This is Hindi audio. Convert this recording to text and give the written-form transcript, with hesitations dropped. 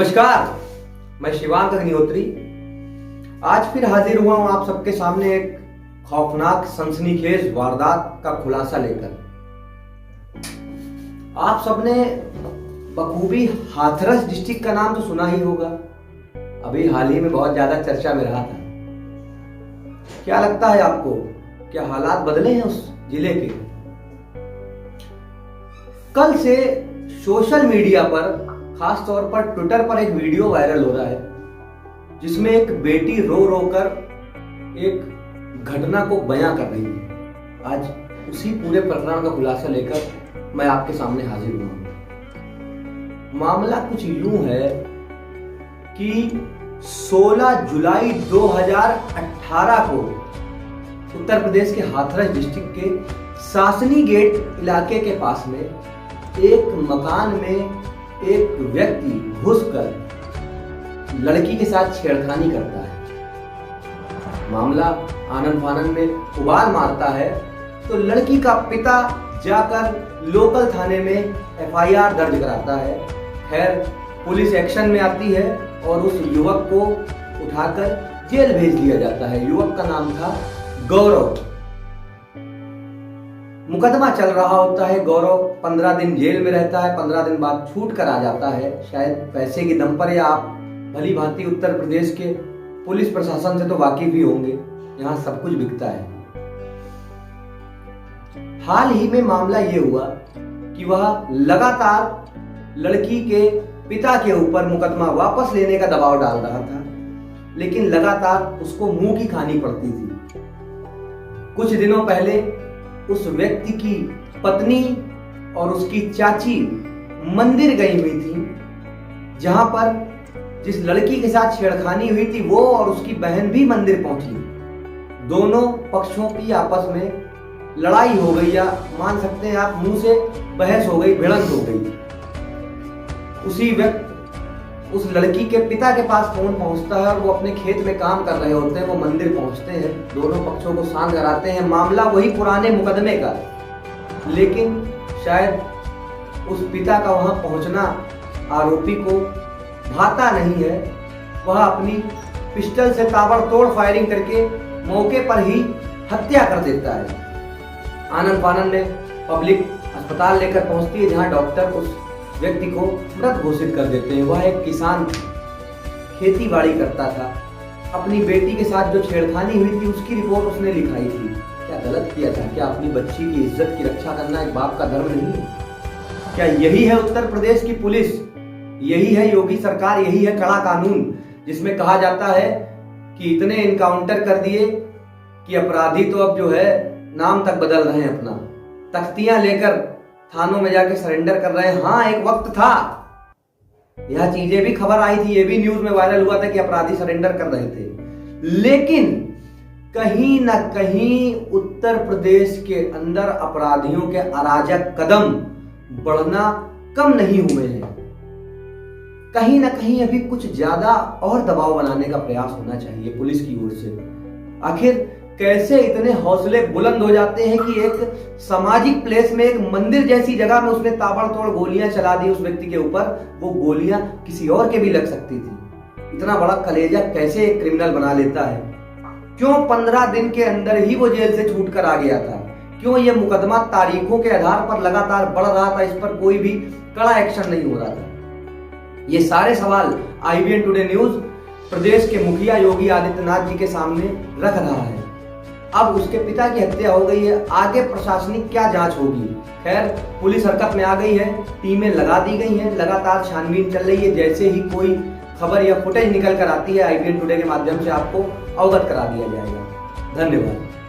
नमस्कार, मैं शिवांक अग्निहोत्री आज फिर हाजिर हुआ हूं आप सबके सामने एक खौफनाक सनसनीखेज वारदात का खुलासा लेकर। आप सबने बखूबी हाथरस डिस्ट्रिक्ट का नाम तो सुना ही होगा, अभी हाल ही में बहुत ज्यादा चर्चा में रहा था। क्या लगता है आपको, क्या हालात बदले हैं उस जिले के? कल से सोशल मीडिया पर, खास तौर पर ट्विटर पर एक वीडियो वायरल हो रहा है जिसमें एक बेटी रो रो कर एक घटना को बयां कर रही है। आज उसी पूरे प्रकरण का खुलासा लेकर मैं आपके सामने हाजिर हुआ हूं। मामला कुछ यूं है कि 16 जुलाई 2018 को उत्तर प्रदेश के हाथरस डिस्ट्रिक्ट के सासनी गेट इलाके के पास में एक मकान में एक व्यक्ति घुसकर लड़की के साथ छेड़खानी करता है। मामला आनन फानन में उबाल मारता है तो लड़की का पिता जाकर लोकल थाने में एफआईआर दर्ज कराता है। खैर, पुलिस एक्शन में आती है और उस युवक को उठाकर जेल भेज दिया जाता है। युवक का नाम था गौरव। मुकदमा चल रहा होता है। गौरव 15 दिन जेल में रहता है, 15 दिन बाद छूट कर आ जाता है, शायद पैसे की दम पर, या आप भली भांति उत्तर प्रदेश के पुलिस प्रशासन से तो वाकिफ ही होंगे, यहाँ सब कुछ बिकता है। हाल ही में मामला ये हुआ कि वह लगातार लड़की के पिता के ऊपर मुकदमा वापस लेने का दबाव डाल रहा था, लेकिन लगातार उसको मुंह की खानी पड़ती थी। कुछ दिनों पहले उस व्यक्ति की पत्नी और उसकी चाची मंदिर गई हुई थी, जहां पर जिस लड़की के साथ छेड़खानी हुई थी वो और उसकी बहन भी मंदिर पहुंची। दोनों पक्षों की आपस में लड़ाई हो गई, या मान सकते हैं आप मुंह से बहस हो गई, भिड़ंत हो गई। उसी वक्त उस लड़की के पिता के पास फोन पहुंचता है और वो अपने खेत में काम कर रहे होते हैं। वो मंदिर पहुंचते हैं, दोनों पक्षों को शांत कराते हैं। मामला वही पुराने मुकदमे का, लेकिन शायद उस पिता का वहां पहुंचना आरोपी को भाता नहीं है। वह अपनी पिस्टल से ताबड़तोड़ फायरिंग करके मौके पर ही हत्या कर देता है। आनन फानन में पब्लिक अस्पताल लेकर पहुंचती है, जहां डॉक्टर उस व्यक्ति को मृत घोषित कर देते हैं। वह एक किसान खेती बाड़ी करता था, अपनी बेटी के साथ जो छेड़खानी हुई थी उसकी रिपोर्ट उसने लिखाई थी। क्या गलत किया था? क्या अपनी बच्ची की इज्जत की रक्षा करना एक बाप का धर्म नहीं है? क्या यही है उत्तर प्रदेश की पुलिस? यही है योगी सरकार? यही है कड़ा कानून जिसमें कहा जाता है कि इतने इनकाउंटर कर दिए कि अपराधी तो अब जो है नाम तक बदल रहे हैं, अपना तख्तियां लेकर थानों में जाके सरेंडर कर रहे हैं। हाँ, एक वक्त था, यह चीजें भी खबर आई थी, ये भी न्यूज में वायरल हुआ था कि अपराधी सरेंडर कर रहे थे। लेकिन कहीं ना कहीं उत्तर प्रदेश के अंदर अपराधियों के अराजक कदम बढ़ना कम नहीं हुए हैं। कहीं ना कहीं अभी कुछ ज्यादा और दबाव बनाने का प्रयास होना चाहिए पुलिस की ओर से। आखिर कैसे इतने हौसले बुलंद हो जाते हैं कि एक सामाजिक प्लेस में, एक मंदिर जैसी जगह में उसने ताबड़तोड़ गोलियां चला दी उस व्यक्ति के ऊपर। वो गोलियां किसी और के भी लग सकती थी। इतना बड़ा कलेजा कैसे एक क्रिमिनल बना लेता है? क्यों 15 दिन के अंदर ही वो जेल से छूट कर आ गया था? क्यों ये मुकदमा तारीखों के आधार पर लगातार बढ़ रहा था, इस पर कोई भी कड़ा एक्शन नहीं हो रहा था? ये सारे सवाल IBN टुडे न्यूज प्रदेश के मुखिया योगी आदित्यनाथ जी के सामने रख रहा है। अब उसके पिता की हत्या हो गई है, आगे प्रशासनिक क्या जांच होगी? खैर, पुलिस हरकत में आ गई है, टीमें लगा दी गई हैं, लगातार छानबीन चल रही है। जैसे ही कोई खबर या फुटेज निकल कर आती है IBN टुडे के माध्यम से आपको अवगत करा दिया जाएगा। धन्यवाद।